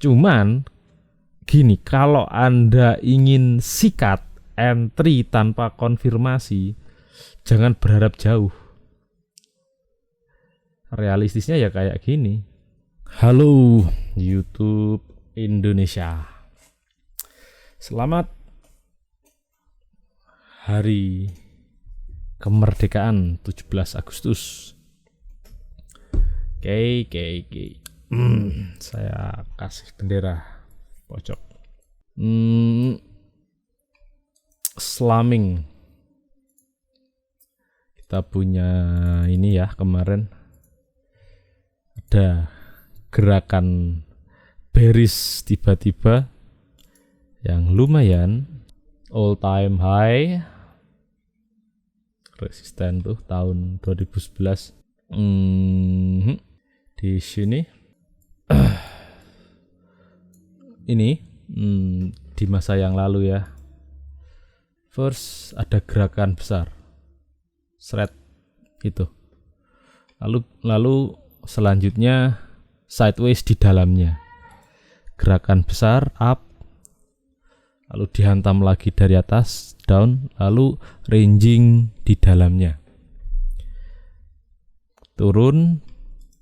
Cuman gini, kalau Anda ingin sikat entry tanpa konfirmasi, jangan berharap jauh. Realistisnya ya kayak gini. Halo YouTube Indonesia, selamat hari kemerdekaan 17 Agustus. Oke. Saya kasih bendera pojok. Slamming. Kita punya ini ya, kemarin ada gerakan bearish tiba-tiba yang lumayan all time high, resisten tuh tahun 2011. Di sini ini di masa yang lalu ya, first ada gerakan besar shred itu, lalu selanjutnya sideways di dalamnya, gerakan besar up, lalu dihantam lagi dari atas down, lalu ranging di dalamnya, turun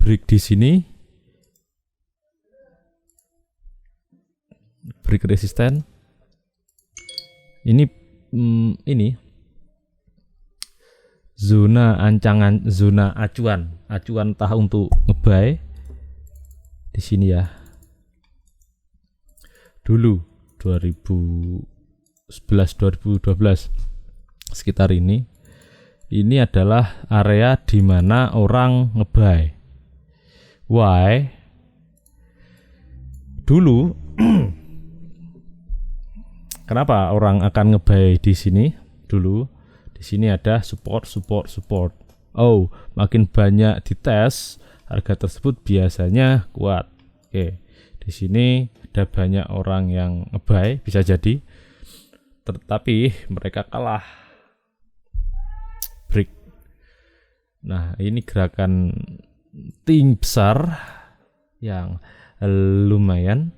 break di sini, break resisten ini zona ancangan, zona acuan entah untuk ngebuy di sini ya. Dulu 2011-2012 sekitar ini adalah area di mana orang ngebuy. Why? Dulu kenapa orang akan ngebuy di sini? Dulu di sini ada support. Oh, makin banyak dites, harga tersebut biasanya kuat. Oke, di sini ada banyak orang yang ngebuy, bisa jadi, tetapi mereka kalah break. Nah, ini gerakan ting besar yang lumayan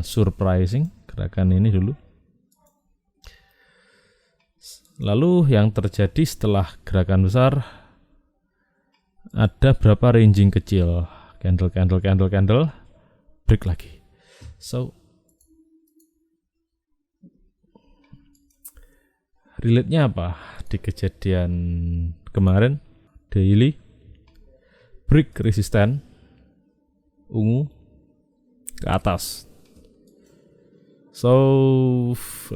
surprising gerakan ini dulu. Lalu yang terjadi setelah gerakan besar, ada berapa ranging kecil, candle, break lagi. So relate-nya apa di kejadian kemarin? Daily break resisten ungu ke atas. So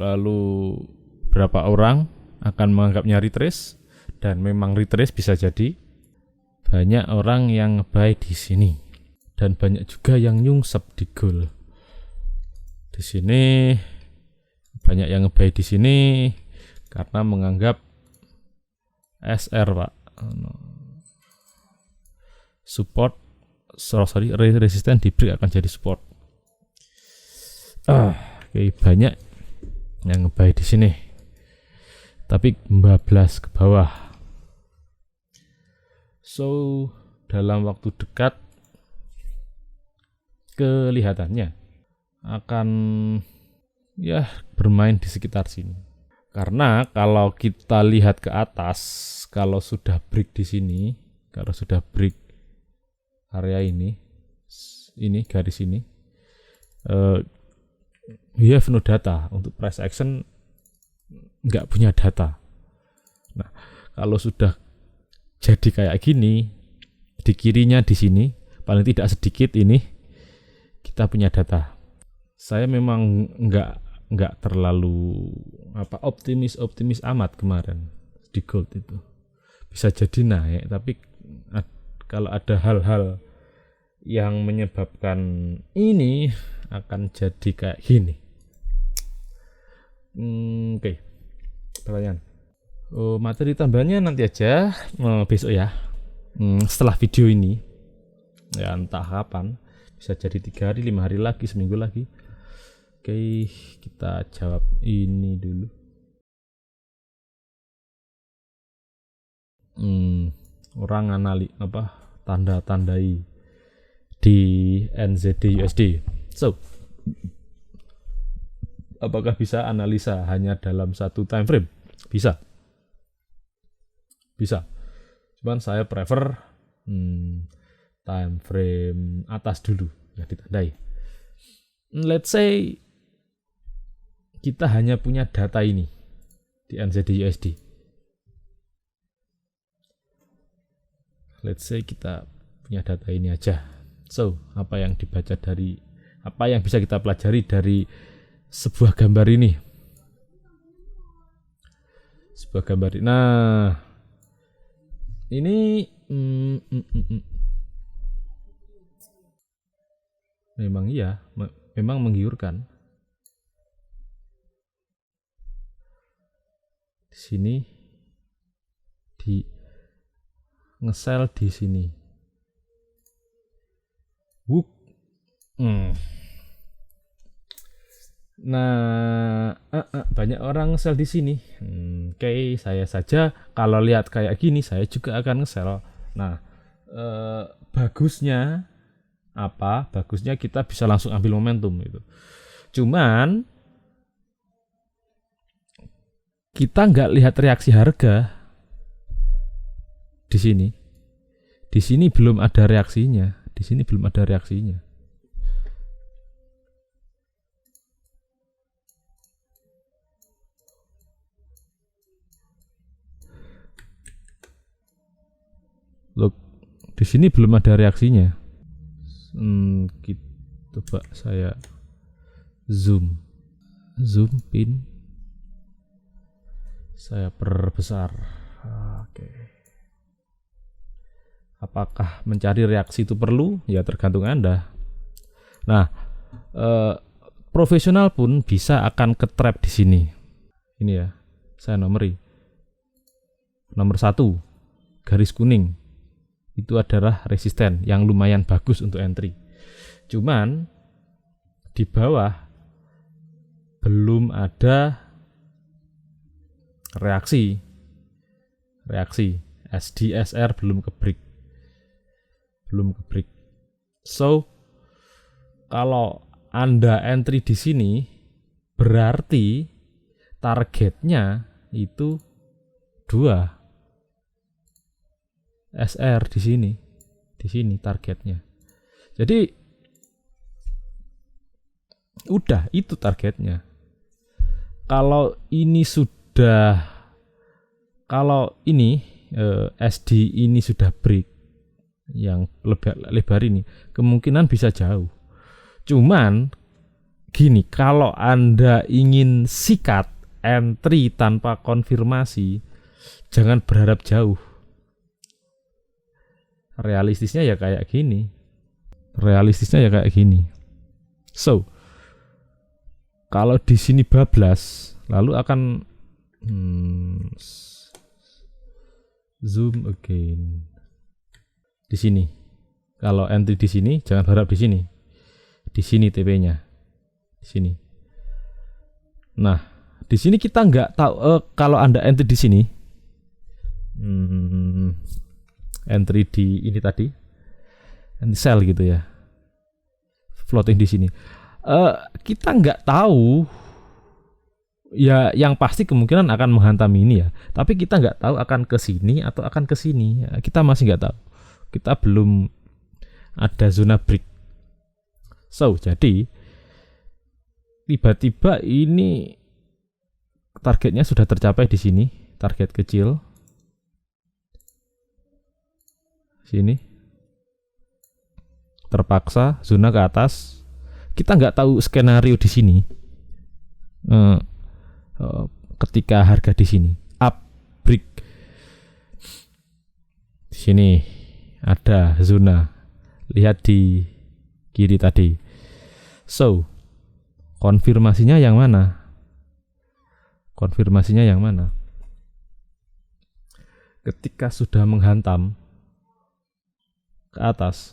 lalu berapa orang akan menganggapnya retrace, dan memang retrace bisa jadi. Banyak orang yang ngebuy di sini dan banyak juga yang nyungsep di gold. Di sini banyak yang ngebuy di sini karena menganggap SR, Pak, support, resisten di break akan jadi support. Oke, banyak yang ngebuy di sini, tapi bablas ke bawah. So dalam waktu dekat kelihatannya akan ya bermain di sekitar sini. Karena kalau kita lihat ke atas, kalau sudah break di sini, kalau sudah break area ini garis ini, we have no data. Untuk price action nggak punya data. Nah, kalau sudah jadi kayak gini, di kirinya di sini paling tidak sedikit ini kita punya data. Saya memang nggak terlalu optimis amat kemarin di gold itu. Bisa jadi naik, tapi kalau ada hal-hal yang menyebabkan ini akan jadi kayak gini. Oke. Pertanyaan. Materi tambahannya nanti aja besok ya. Setelah video ini ya, entah kapan, bisa jadi 3 hari, 5 hari lagi, seminggu lagi. Oke, kita jawab ini dulu. Orang tanda-tandai di NZD USD. So, apakah bisa analisa hanya dalam satu time frame? Bisa. Cuman saya prefer time frame atas dulu, ya ditandai. Let's say kita hanya punya data ini di NZD USD. Let's say kita punya data ini aja. So, apa yang bisa kita pelajari dari sebuah gambar ini? Nah, ini memang menggiurkan. Di sini di ngesel di sini. Nah, banyak orang ngesel di sini. Oke, saya saja kalau lihat kayak gini saya juga akan ngesel. Nah, bagusnya apa? Bagusnya kita bisa langsung ambil momentum gitu. Cuman kita nggak lihat reaksi harga di sini. Di sini belum ada reaksinya. Look, di sini belum ada reaksinya. Coba saya zoom in. Saya perbesar. Oke. Apakah mencari reaksi itu perlu? Ya tergantung Anda. Nah, profesional pun bisa akan ke-trap di sini. Ini ya, saya nomor 1 garis kuning. Itu adalah resisten yang lumayan bagus untuk entry. Cuman di bawah belum ada reaksi SDSR belum ke break. So, kalau Anda entry di sini berarti targetnya itu 2 SR di sini targetnya. Jadi udah itu targetnya. Kalau ini SD ini sudah break yang lebar ini, kemungkinan bisa jauh. Cuman gini, kalau Anda ingin sikat entry tanpa konfirmasi, jangan berharap jauh. Realistisnya ya kayak gini. So, kalau di sini bablas, lalu akan zoom again. Di sini. Kalau entry di sini, jangan harap di sini. Di sini TP-nya. Di sini. Nah, di sini kita nggak tahu kalau Anda entry di sini. Entry di ini tadi. Sell gitu ya. Floating di sini. Kita nggak tahu. Ya, yang pasti kemungkinan akan menghantam ini ya. Tapi kita nggak tahu akan ke sini atau akan ke sini. Ya, kita masih nggak tahu. Kita belum ada zona break. So, jadi tiba-tiba ini targetnya sudah tercapai di sini, target kecil. Sini. Terpaksa zona ke atas. Kita nggak tahu skenario di sini. Ketika harga di sini up break. Di sini ada zona. Lihat di kiri tadi. So, konfirmasinya yang mana? Ketika sudah menghantam ke atas,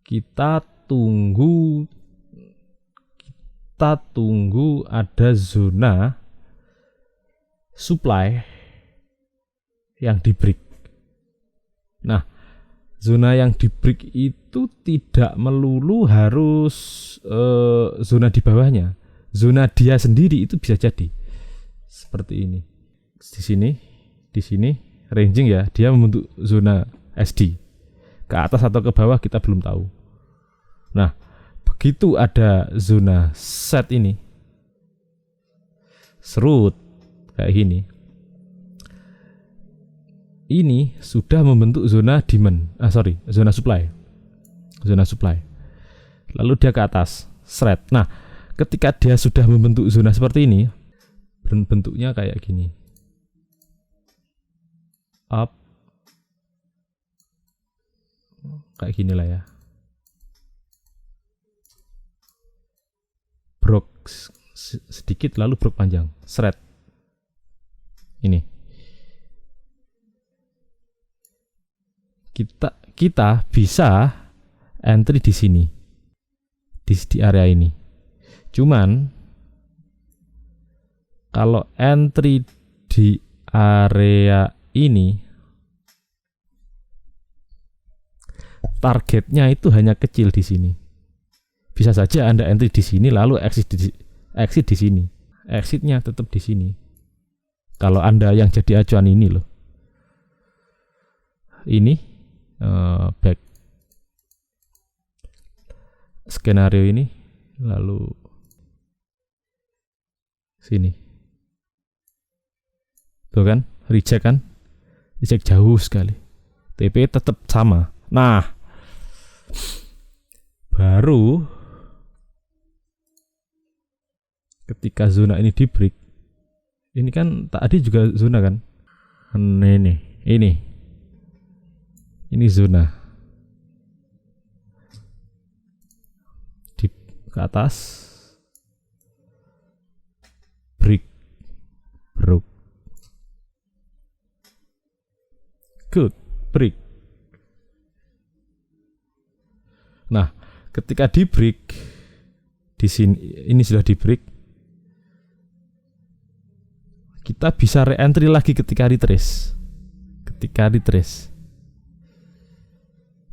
kita tunggu ada zona supply yang di break. Nah, Zona yang di break itu tidak melulu harus zona di bawahnya. Zona dia sendiri itu bisa jadi seperti ini. Di sini ranging ya, dia membentuk zona SD. Ke atas atau ke bawah kita belum tahu. Nah, begitu ada zona set ini, serut kayak gini, ini sudah membentuk zona demand, zona supply. Lalu dia ke atas, thread. Nah, ketika dia sudah membentuk zona seperti ini, bentuknya kayak gini, up, kayak gini lah ya, broke sedikit lalu broke panjang, thread ini. Kita bisa entry di sini, di area ini. Cuman kalau entry di area ini, targetnya itu hanya kecil di sini. Bisa saja Anda entry di sini lalu exit di sini. Exitnya tetap di sini. Kalau Anda yang jadi acuan ini loh. Ini back skenario ini lalu sini. Tuh kan, reject jauh sekali. TP tetap sama. Nah, baru ketika zona ini di break, ini kan tadi juga zona kan, ini zona di ke atas, break, good, break. Nah, ketika di break di sini, ini sudah di break, kita bisa re-entry lagi ketika retrace.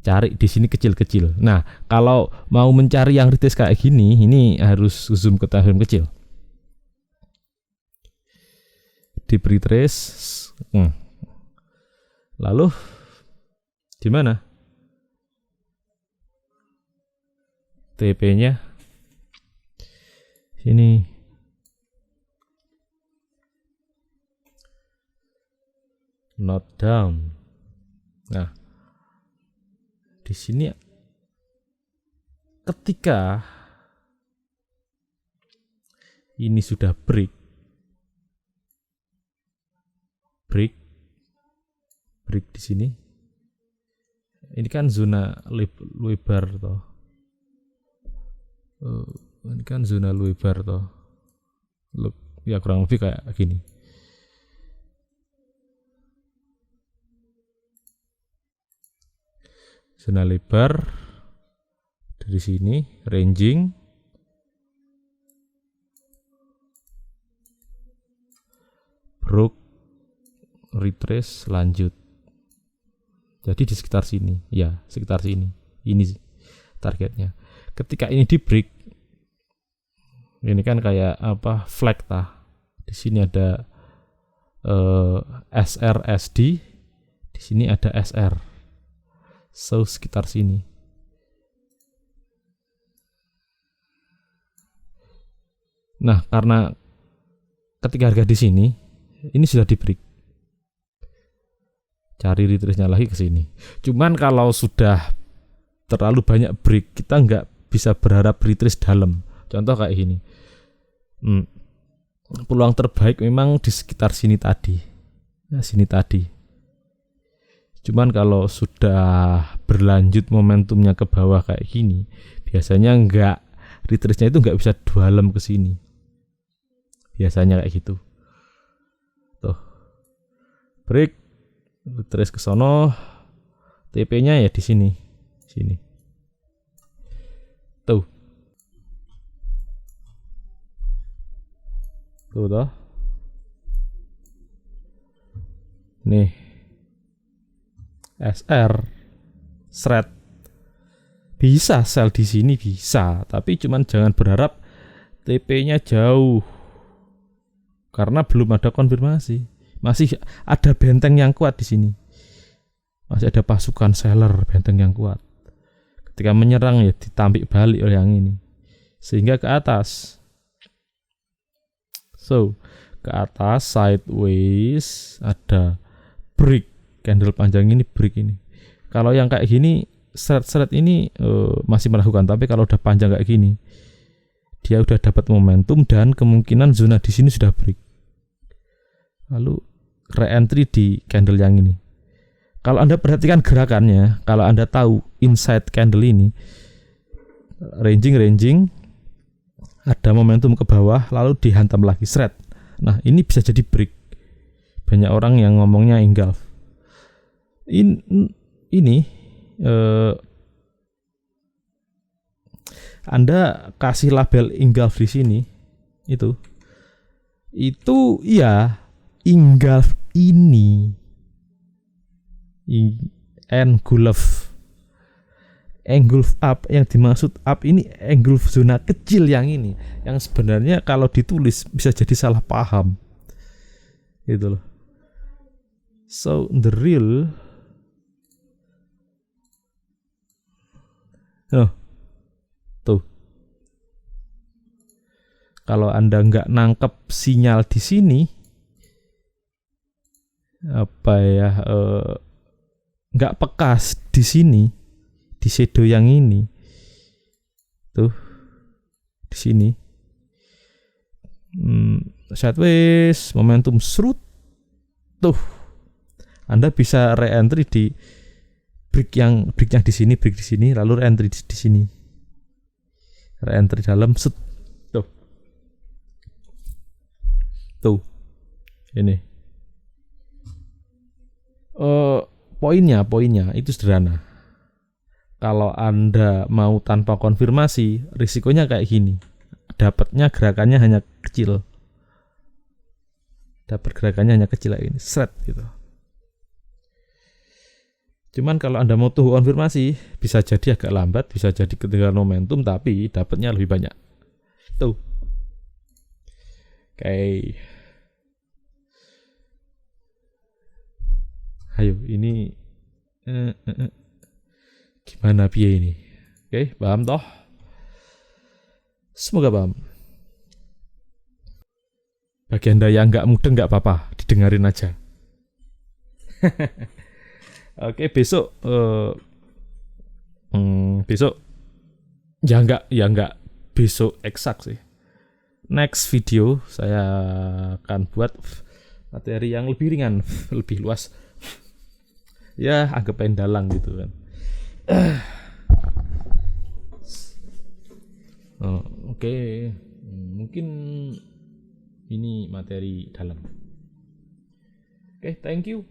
Cari di sini kecil-kecil. Nah, kalau mau mencari yang retrace kayak gini, ini harus zoom ke tahun kecil. Di retrace, lalu di mana? TP-nya sini. Not down. Nah, di sini ketika ini sudah break di sini. Ini kan zona lebar toh. Ini kan zona lebar toh. Ya kurang lebih kayak gini. Zona lebar dari sini, ranging, broke, retrace, lanjut. Jadi di sekitar sini, ya sekitar sini. Ini targetnya. Ketika ini di break, ini kan kayak apa? Flag tah. Di sini ada SRSD, di sini ada SR. So sekitar sini. Nah, karena ketika harga di sini, ini sudah di break. Cari retrace-nya lagi ke sini. Cuman kalau sudah terlalu banyak break, kita nggak bisa berharap retrace dalam. Contoh kayak gini. Peluang terbaik memang di sekitar sini tadi. Nah, sini tadi. Cuman kalau sudah berlanjut momentumnya ke bawah kayak gini, biasanya retrace-nya itu nggak bisa dalam ke sini. Biasanya kayak gitu. Tuh. Break, retrace ke sono, TP-nya ya di sini. Tuh toh. Nih. SR thread. Bisa sell di sini bisa, tapi cuman jangan berharap TP-nya jauh. Karena belum ada konfirmasi. Masih ada benteng yang kuat di sini. Masih ada pasukan seller benteng yang kuat. Ketika menyerang ya ditampik balik oleh yang ini. Sehingga ke atas. So, ke atas sideways ada break. Candle panjang ini break ini. Kalau yang kayak gini thread ini masih meragukan, tapi kalau udah panjang kayak gini dia udah dapat momentum dan kemungkinan zona di sini sudah break. Lalu re-entry di candle yang ini. Kalau Anda perhatikan gerakannya, kalau Anda tahu inside candle ini ranging ada momentum ke bawah lalu dihantam lagi thread. Nah, ini bisa jadi break. Banyak orang yang ngomongnya engulf. Ini Anda kasih label engulf di sini itu ya engulf ini engulf up, yang dimaksud up ini engulf zona kecil yang ini, yang sebenarnya kalau ditulis bisa jadi salah paham gitu loh. So the real tuh, kalau Anda nggak nangkep sinyal di sini, nggak pekas di sini, di shadow yang ini, tuh di sini, sideways, momentum serut, tuh, Anda bisa re-entry di breaknya di sini, lalu re-entry di sini, re-entry dalam set, tuh, ini. Poinnya itu sederhana. Kalau Anda mau tanpa konfirmasi, risikonya kayak gini. Dapatnya gerakannya hanya kecil. Kayak ini, thread gitu. Cuman kalau Anda mau tunggu konfirmasi, bisa jadi agak lambat, bisa jadi ketinggalan momentum, tapi dapatnya lebih banyak. Tuh. Kayak ayo ini gimana piye ini? Oke, paham toh? Semoga paham. Bagi Anda yang nggak mudeng nggak apa-apa, didengarin aja. Oke, besok besok ya nggak besok eksak sih. Next video saya akan buat materi yang lebih ringan, lebih luas. Ya, anggap dalang gitu kan. Oke. Mungkin ini materi dalam. Oke, thank you.